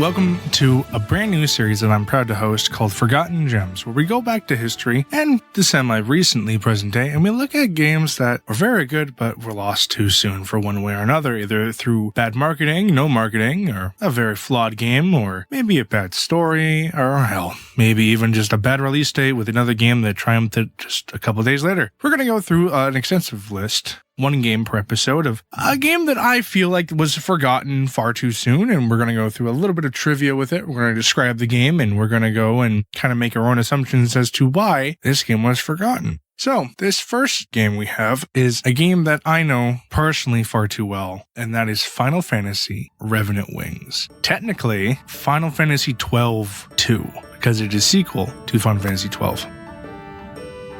welcome to a brand new series that I'm proud to host called Forgotten Gems, where we go back to history and the semi-recently present day, and we look at games that were very good but were lost too soon for one way or another, either through bad marketing, no marketing, or a very flawed game, or maybe a bad story, or hell, maybe even just a bad release date with another game that triumphed just a couple days later. We're going to go through an extensive list, one game per episode, of a game that I feel like was forgotten far too soon, and we're going to go through a little bit of trivia with it. We're going to describe the game, and we're going to go and kind of make our own assumptions as to why this game was forgotten. So, this first game we have is a game that I know personally far too well, and that is Final Fantasy Revenant Wings. Technically, Final Fantasy XII-2, because it is sequel to Final Fantasy XII.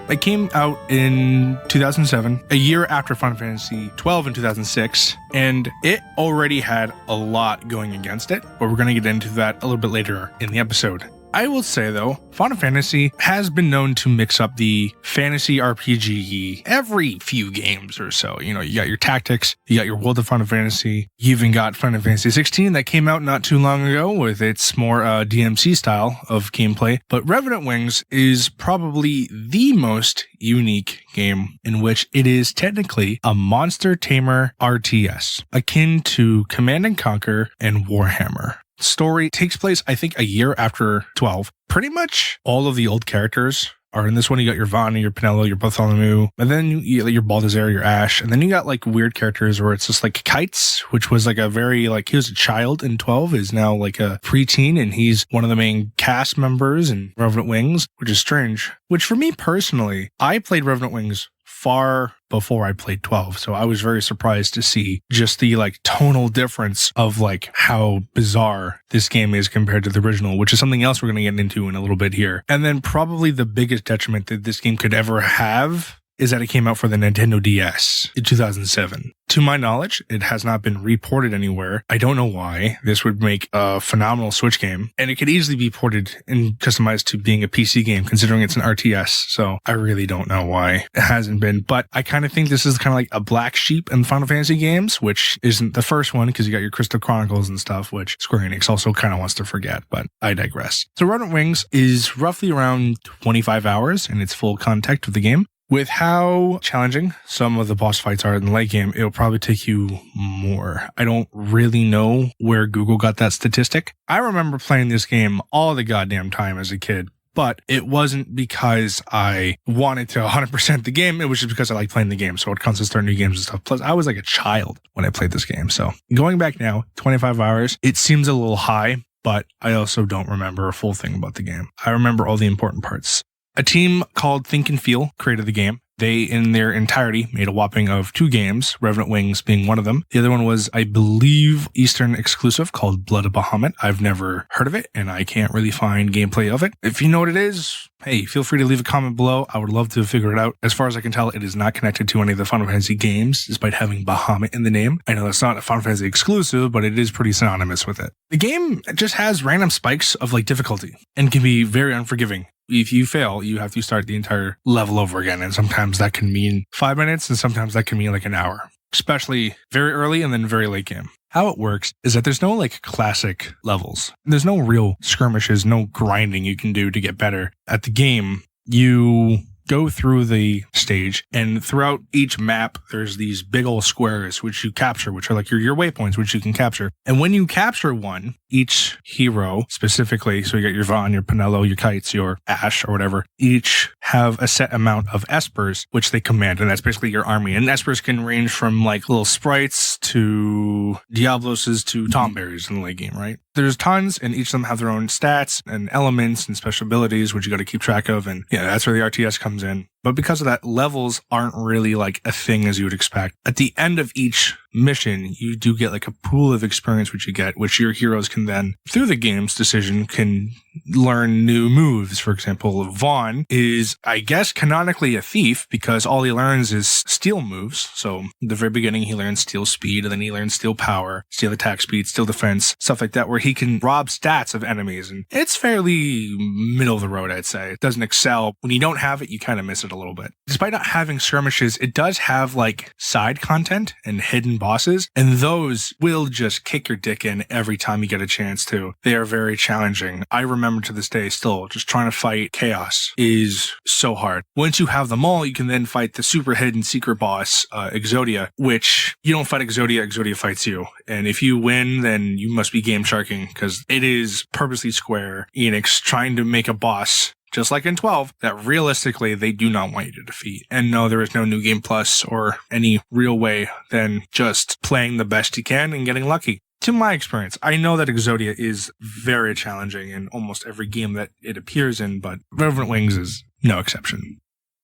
It came out in 2007, a year after Final Fantasy XII in 2006, and it already had a lot going against it, but we're going to get into that a little bit later in the episode. I will say, though, Final Fantasy has been known to mix up the fantasy RPG every few games or so. You know, you got your tactics, you got your World of Final Fantasy, you even got Final Fantasy 16 that came out not too long ago with its more DMC style of gameplay. But Revenant Wings is probably the most unique game in which it is technically a monster tamer RTS, akin to Command & Conquer and Warhammer. Story takes place, I think, a year after 12. Pretty much all of the old characters are in this one. You got your Vanya, your Penelo, your Bartholomew, and then you got your Baldassare, your Ash, and then you got like weird characters where it's just like Kites, which was like a very, like, he was a child in 12, is now like a preteen, and he's one of the main cast members in Revenant Wings, which is strange. Which for me personally, I played Revenant Wings far before I played 12. So I was very surprised to see just the like tonal difference of like how bizarre this game is compared to the original, which is something else we're going to get into in a little bit here. And then probably the biggest detriment that this game could ever have is that it came out for the Nintendo DS in 2007. To my knowledge, it has not been reported anywhere. I don't know why. This would make a phenomenal Switch game, and it could easily be ported and customized to being a PC game, considering it's an RTS. So I really don't know why it hasn't been, but I kind of think this is kind of like a black sheep in Final Fantasy games, which isn't the first one because you got your Crystal Chronicles and stuff, which Square Enix also kind of wants to forget, but I digress. So Revenant Wings is roughly around 25 hours in its full contact with the game. With how challenging some of the boss fights are in the late game, it'll probably take you more. I don't really know where Google got that statistic. I remember playing this game all the goddamn time as a kid, but it wasn't because I wanted to 100% the game. It was just because I like playing the game. So it comes to start new games and stuff. Plus, I was like a child when I played this game. So going back now, 25 hours, it seems a little high, but I also don't remember a full thing about the game. I remember all the important parts. A team called Think and Feel created the game. They, in their entirety, made a whopping of 2 games, Revenant Wings being one of them. The other one was, I believe, Eastern exclusive called Blood of Bahamut. I've never heard of it, and I can't really find gameplay of it. If you know what it is, hey, feel free to leave a comment below. I would love to figure it out. As far as I can tell, it is not connected to any of the Final Fantasy games, despite having Bahamut in the name. I know that's not a Final Fantasy exclusive, but it is pretty synonymous with it. The game just has random spikes of like difficulty and can be very unforgiving. If you fail, you have to start the entire level over again. And sometimes that can mean 5 minutes, and sometimes that can mean like an hour, especially very early and then very late game. How it works is that there's no like classic levels. There's no real skirmishes, no grinding you can do to get better at the game. You go through the stage, and throughout each map, there's these big old squares which you capture, which are like your waypoints, which you can capture. And when you capture one, each hero specifically, so you got your Vaughn, your Penelo, your Kites, your Ash, or whatever, each have a set amount of espers, which they command, and that's basically your army. And espers can range from like little sprites to Diabloses to Tomberries in the late game, right? There's tons, and each of them have their own stats and elements and special abilities, which you got to keep track of. And yeah, that's where the RTS comes in. But because of that, levels aren't really like a thing as you would expect. At the end of each mission, you do get like a pool of experience which you get, which your heroes can then, through the game's decision, can learn new moves. For example, Vaughn is, I guess, canonically a thief because all he learns is steal moves. So at the very beginning, he learns steal speed, and then he learns steal power, steal attack speed, steal defense, stuff like that, where he can rob stats of enemies. And it's fairly middle of the road, I'd say. It doesn't excel. When you don't have it, you kind of miss it a little bit. Despite not having skirmishes, it does have like side content and hidden bosses, and those will just kick your dick in every time you get a chance to. They are very challenging. I remember to this day still just trying to fight Chaos is so hard. Once you have them all, you can then fight the super hidden secret boss, Exodia, which you don't fight Exodia, Exodia fights you. And if you win, then you must be game sharking because it is purposely Square Enix trying to make a boss, just like in 12, that realistically they do not want you to defeat. And no, there is no New Game Plus or any real way than just playing the best you can and getting lucky. To my experience, I know that Exodia is very challenging in almost every game that it appears in, but Revenant Wings is no exception.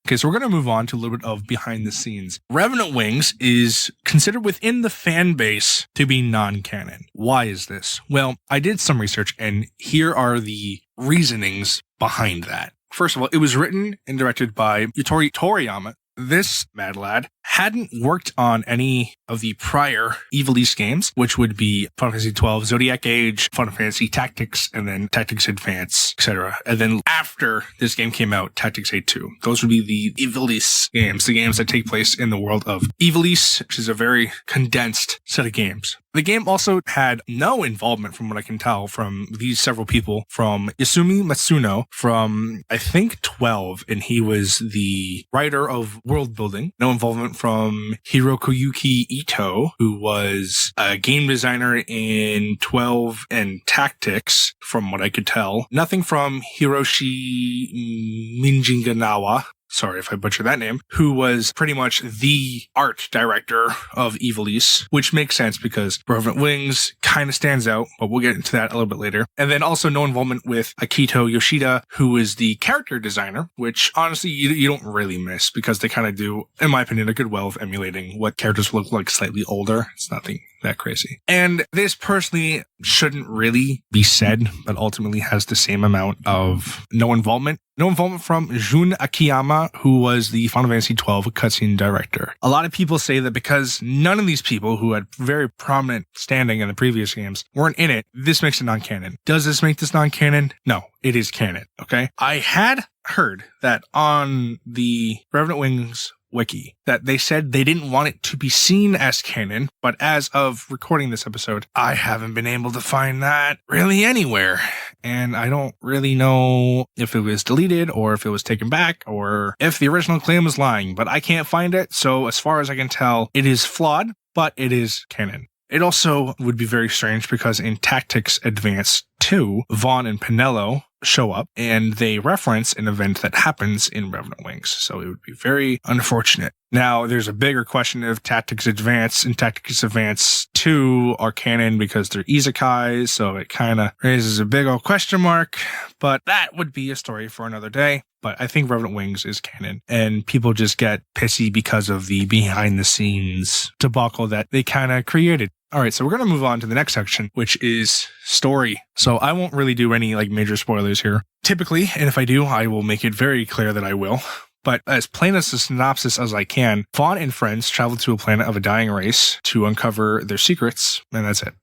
Okay, so we're going to move on to a little bit of behind the scenes. Revenant Wings is considered within the fan base to be non-canon. Why is this? Well, I did some research, and here are the reasonings behind that. First of all, it was written and directed by Yutori Toriyama. This mad lad hadn't worked on any of the prior Evil East games, which would be Final Fantasy XII, Zodiac Age, Final Fantasy Tactics, and then Tactics Advance, etc. And then after this game came out, Tactics 8 2. Those would be the Evil East games, the games that take place in the world of Evil East, which is a very condensed set of games. The game also had no involvement, from what I can tell, from these several people, from Yasumi Matsuno from, I think, 12, and he was the writer of world building. No involvement from Hirokuyuki Ito, who was a game designer in 12 and Tactics, from what I could tell. Nothing from Hiroshi Minjinganawa. Sorry if I butcher that name, who was pretty much the art director of Evil East, which makes sense because Revenant Wings kind of stands out, but we'll get into that a little bit later. And then also no involvement with Akito Yoshida, who is the character designer, which honestly you don't really miss because they kind of do, in my opinion, a good way of emulating what characters look like slightly older. It's nothing that crazy. And this personally shouldn't really be said, but ultimately has the same amount of no involvement. No involvement from Jun Akiyama, who was the Final Fantasy XII cutscene director. A lot of people say that because none of these people who had very prominent standing in the previous games weren't in it, this makes it non-canon. Does this make this non-canon? No, it is canon, okay? I had heard that on the Revenant Wings wiki that they said they didn't want it to be seen as canon, but as of recording this episode, I haven't been able to find that really anywhere. And I don't really know if it was deleted or if it was taken back or if the original claim was lying, but I can't find it. So as far as I can tell, it is flawed, but it is canon. It also would be very strange because in Tactics Advance 2, Vaughn and Pinello show up and they reference an event that happens in Revenant Wings. So it would be very unfortunate. Now, there's a bigger question if Tactics Advance and Tactics Advance 2 are canon because they're isekais, so it kind of raises a big old question mark, but that would be a story for another day. But I think Revenant Wings is canon, and people just get pissy because of the behind-the-scenes debacle that they kind of created. All right, so we're going to move on to the next section, which is story. So I won't really do any major spoilers here. Typically, and if I do, I will make it very clear that I will. But as plain as a synopsis as I can, Vaughn and friends travel to a planet of a dying race to uncover their secrets, and that's it.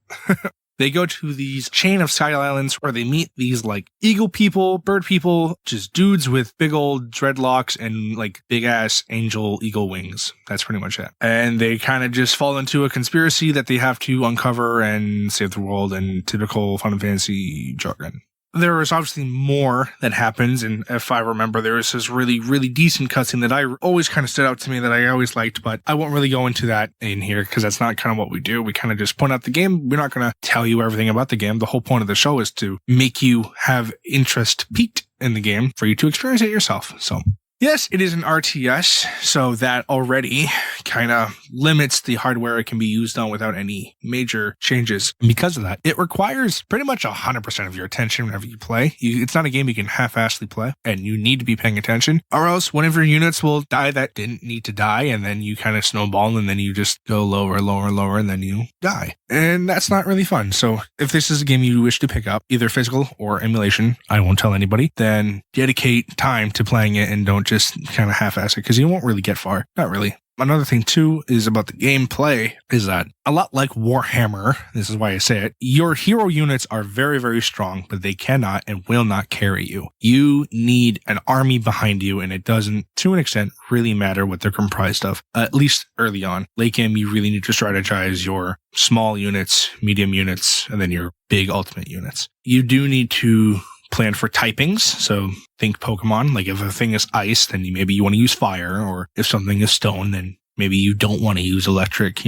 They go to these chain of sky islands where they meet these eagle people, bird people, just dudes with big old dreadlocks and big ass angel eagle wings. That's pretty much it. And they kind of just fall into a conspiracy that they have to uncover and save the world in typical Final Fantasy jargon. There is obviously more that happens, and if I remember, there is this really, really decent cutscene that I always kind of stood out to me that I always liked, but I won't really go into that in here because that's not kind of what we do. We kind of just point out the game. We're not going to tell you everything about the game. The whole point of the show is to make you have interest peaked in the game for you to experience it yourself. So Yes, it is an RTS, so that already kind of limits the hardware it can be used on without any major changes. And because of that, it requires pretty much 100% of your attention whenever you play. It's not a game you can half-assedly play, and you need to be paying attention, or else one of your units will die that didn't need to die, and then you kind of snowball, and then you just go lower, lower, lower, and then you die. And that's not really fun. So if this is a game you wish to pick up, either physical or emulation, I won't tell anybody, then dedicate time to playing it and don't just kind of half-ass it, because you won't really get far. Not really. Another thing, too, is about the gameplay, is that a lot like Warhammer, this is why I say it, your hero units are very, very strong, but they cannot and will not carry you. You need an army behind you, and it doesn't, to an extent, really matter what they're comprised of, at least early on. Late game, you really need to strategize your small units, medium units, and then your big ultimate units. You do need to plan for typings. So think Pokemon, like if a thing is ice, then maybe you want to use fire, or if something is stone, then maybe you don't want to use electric,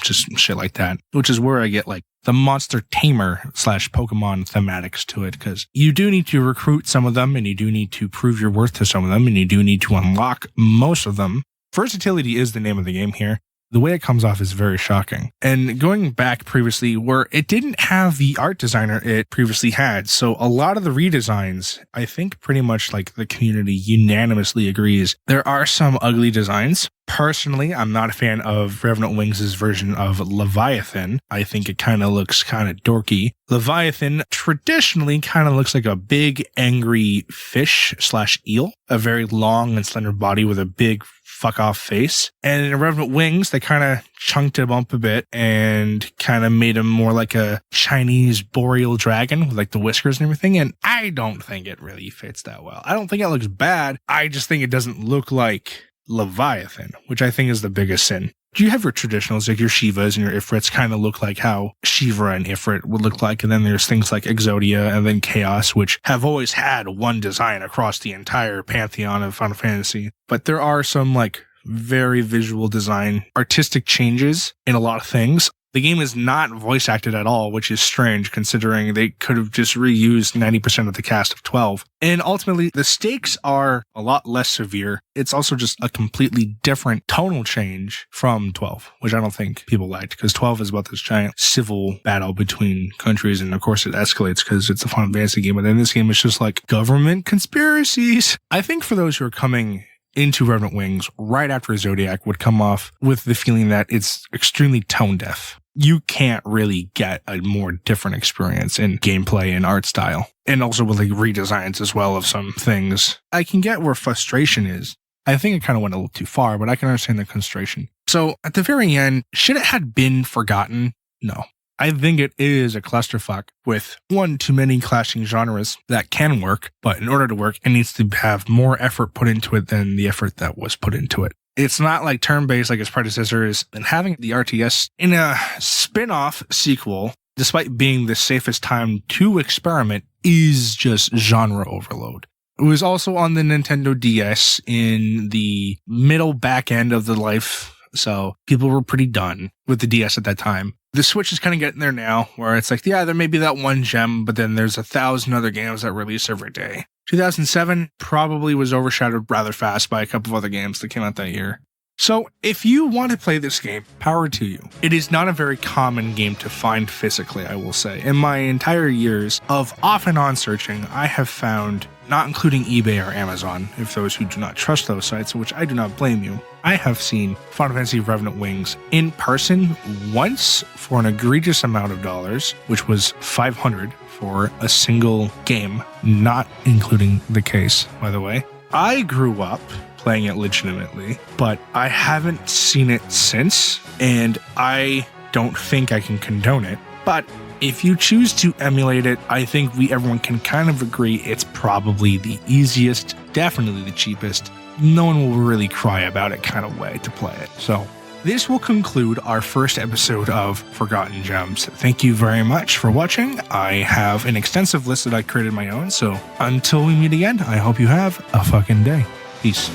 just shit like that, which is where I get like the monster tamer / Pokemon thematics to it, because you do need to recruit some of them, and you do need to prove your worth to some of them, and you do need to unlock most of them. Versatility is the name of the game here. The way it comes off is very shocking. And going back previously, where it didn't have the art designer it previously had, so a lot of the redesigns, I think pretty much like the community unanimously agrees, there are some ugly designs. Personally, I'm not a fan of Revenant Wings' version of Leviathan. I think it kind of looks kind of dorky. Leviathan traditionally kind of looks like a big, angry fish / eel, a very long and slender body with a big fuck off face. And in Revenant Wings, they kind of chunked him up a bit and kind of made him more like a Chinese boreal dragon with like the whiskers and everything. And I don't think it really fits that well. I don't think it looks bad. I just think it doesn't look like Leviathan, which I think is the biggest sin. Do you have your traditionals, like your Shivas and your Ifrits kind of look like how Shiva and Ifrit would look like? And then there's things like Exodia and then Chaos, which have always had one design across the entire pantheon of Final Fantasy. But there are some like very visual design, artistic changes in a lot of things. The game is not voice acted at all, which is strange considering they could have just reused 90% of the cast of 12. And ultimately, the stakes are a lot less severe. It's also just a completely different tonal change from 12, which I don't think people liked, because 12 is about this giant civil battle between countries, and of course it escalates because it's a Final Fantasy game, but then this game is just like government conspiracies. I think for those who are coming into Revenant Wings right after Zodiac would come off with the feeling that it's extremely tone deaf. You can't really get a more different experience in gameplay and art style. And also with like redesigns as well of some things. I can get where frustration is. I think it kind of went a little too far, but I can understand the frustration. So at the very end, should it have been forgotten? No. I think it is a clusterfuck with one too many clashing genres that can work, but in order to work, it needs to have more effort put into it than the effort that was put into it. It's not like turn-based like its predecessors, and having the RTS in a spin-off sequel, despite being the safest time to experiment, is just genre overload. It was also on the Nintendo DS in the middle back end of the life, so people were pretty done with the DS at that time. The Switch is kind of getting there now, where it's like, yeah, there may be that one gem, but then there's 1,000 other games that release every day. 2007 probably was overshadowed rather fast by a couple of other games that came out that year. So if you want to play this game, power to you. It is not a very common game to find physically, I will say. In my entire years of off and on searching, I have found, not including eBay or Amazon, if those who do not trust those sites, which I do not blame you, I have seen Final Fantasy Revenant Wings in person once for an egregious amount of dollars, which was $500 for a single game, not including the case, by the way. I grew up playing it legitimately, but I haven't seen it since, and I don't think I can condone it. But if you choose to emulate it, I think everyone can kind of agree it's probably the easiest, definitely the cheapest, no one will really cry about it kind of way to play it. So this will conclude our first episode of Forgotten Gems. Thank you very much for watching. I have an extensive list that I created my own, so until we meet again, I hope you have a fucking day. Peace.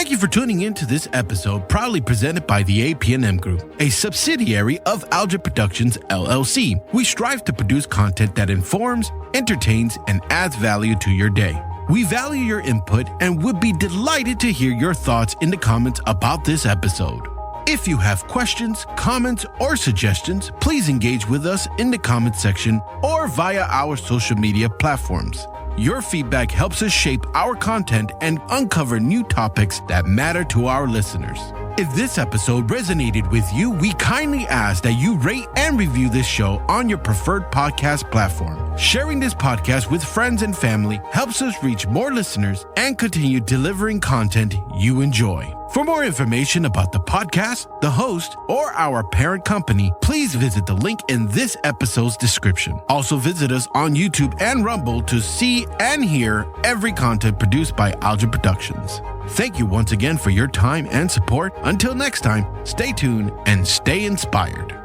Thank you for tuning in to this episode, proudly presented by the APNM Group, a subsidiary of Algebra Productions, LLC. We strive to produce content that informs, entertains, and adds value to your day. We value your input and would be delighted to hear your thoughts in the comments about this episode. If you have questions, comments, or suggestions, please engage with us in the comment section or via our social media platforms. Your feedback helps us shape our content and uncover new topics that matter to our listeners. If this episode resonated with you, we kindly ask that you rate and review this show on your preferred podcast platform. Sharing this podcast with friends and family helps us reach more listeners and continue delivering content you enjoy. For more information about the podcast, the host, or our parent company, please visit the link in this episode's description. Also visit us on YouTube and Rumble to see and hear every content produced by Algebra Productions. Thank you once again for your time and support. Until next time, stay tuned and stay inspired.